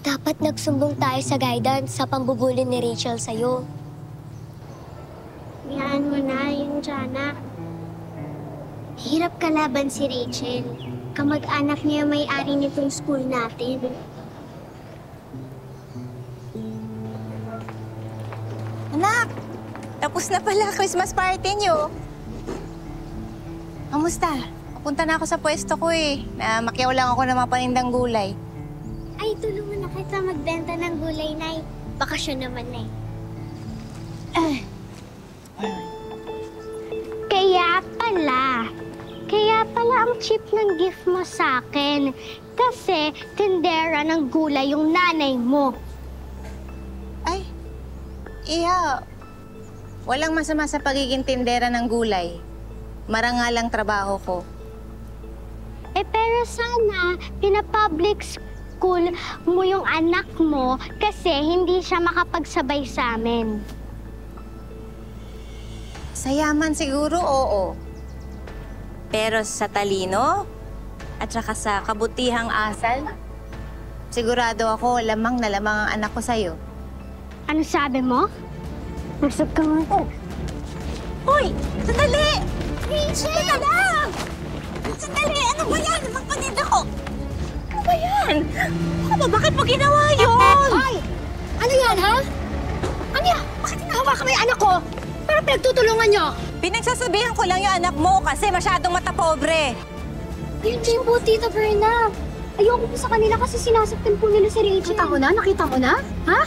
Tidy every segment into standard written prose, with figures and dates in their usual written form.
Dapat nagsumbong tayo sa guidance sa pambubuli ni Rachel sa'yo. Hayaan mo na yung Jana. Hirap kalaban si Rachel. Kamag-anak niya may-ari nitong school natin. Anak! Tapos na pala Christmas party niyo. Kamusta? Papunta na ako sa pwesto ko eh. Makiyaw lang ako ng mga panindang gulay. Ay, tulungan na kita magbenta ng gulay, Nay. Bakasyon naman, Nay. Kaya pala ang cheap ng gift mo sa akin. Kasi tindera ng gulay yung nanay mo. Ay, Iha. Walang masama sa pagiging tindera ng gulay. Marangal ang trabaho ko. Pero sana, pina-public school mo yung anak mo kasi hindi siya makapagsabay sa amin. Sa yaman siguro, oo. Pero sa talino at saka sa kabutihang asal, sigurado ako lamang na lamang ang anak ko sa'yo. Ano sabi mo? Nasab ka nga ko. Hoy! Sandali! Sandali lang! Sandali! Ano ba yan? Magpanid ako! Ano ba yan? Ano ba? Bakit mo ginawa yun? Hoy! Ano yan, ha? Ano yan? Bakit hinahawakan mo yung anak ko? Para pinagtutulungan niyo? Pinagsasabihan ko lang yung anak mo kasi masyadong matapobre. Yun din po, Tita Berna. Ayoko po sa kanila kasi sinasaktan po nila si Rachel. Nakita mo na? Nakita mo na? Ha?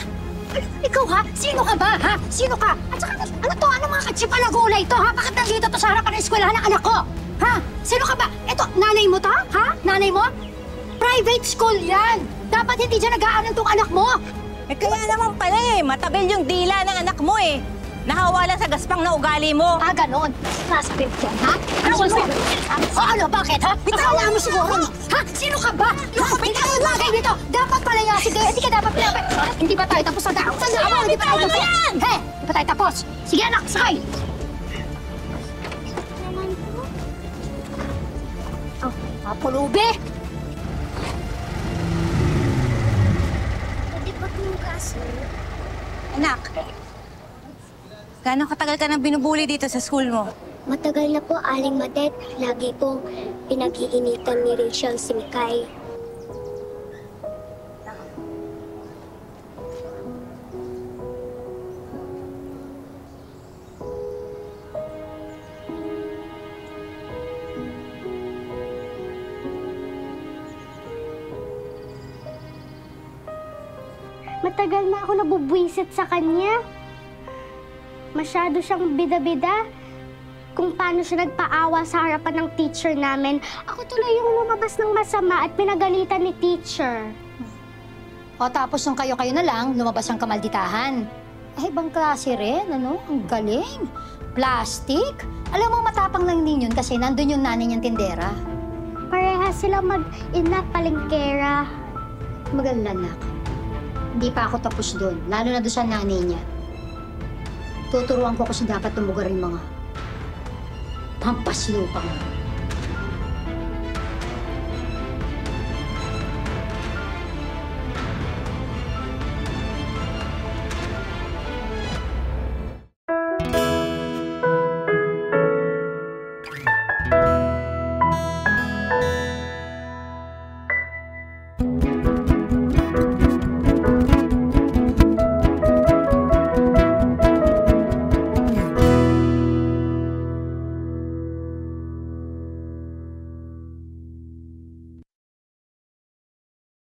Ikaw ha? Sino ka ba? Ha? Sino ka? At saka ano to? Ano mga katsipa na gulay to? Ha? Bakit nandito to sa harapan ng eskwelahan ng anak ko? Ha? Sino ka ba? Ito, nanay mo to? Ha? Nanay mo? Private school yan! Dapat hindi dyan nag-aaral tong anak mo! Eh kaya naman pala eh, matabil yung dila ng anak mo eh. Nahawa lang sa gaspang na ugali mo. Ah, ganon. Nasabit yan, ha? Ano mo? O ano, bakit, ha? Bitawan mo siguro. Ha? Sino ka ba? Hindi ka bagay dito. Dapat pala yan. Sige, hindi ka dapat pinapay. Hindi ba tayo tapos sa daan? Tandaan mo, hindi pa tayo tapos. He, hindi pa tayo tapos. Sige, anak, sakay. Naman po. Oh, mapulubi. Pwede ba tumugas? Anak, gaano katagal ka nang binubuli dito sa school mo? Matagal na po, Aling Madet. Lagi pong pinag-iinitan ni Rachel si Mikay. Matagal na ako nabubwisit sa kanya. Masyado siyang bida-bida kung paano siya nagpaawa sa harapan ng teacher namin. Ako tuloy yung lumabas ng masama at pinagalitan ni teacher. O tapos nung kayo-kayo na lang, lumabas ang kamalditahan. Ay, ibang klase rin, ano? Ang galing. Plastic. Alam mo, matapang lang din yun kasi nandun yung nanay niyang tindera. Pareha sila mag-ina palengkera. Maganda, anak. Hindi pa ako tapos doon, lalo na doon sa nanay niya. Tuturuan ko kasi dapat tumugar yung mga pampaslupang.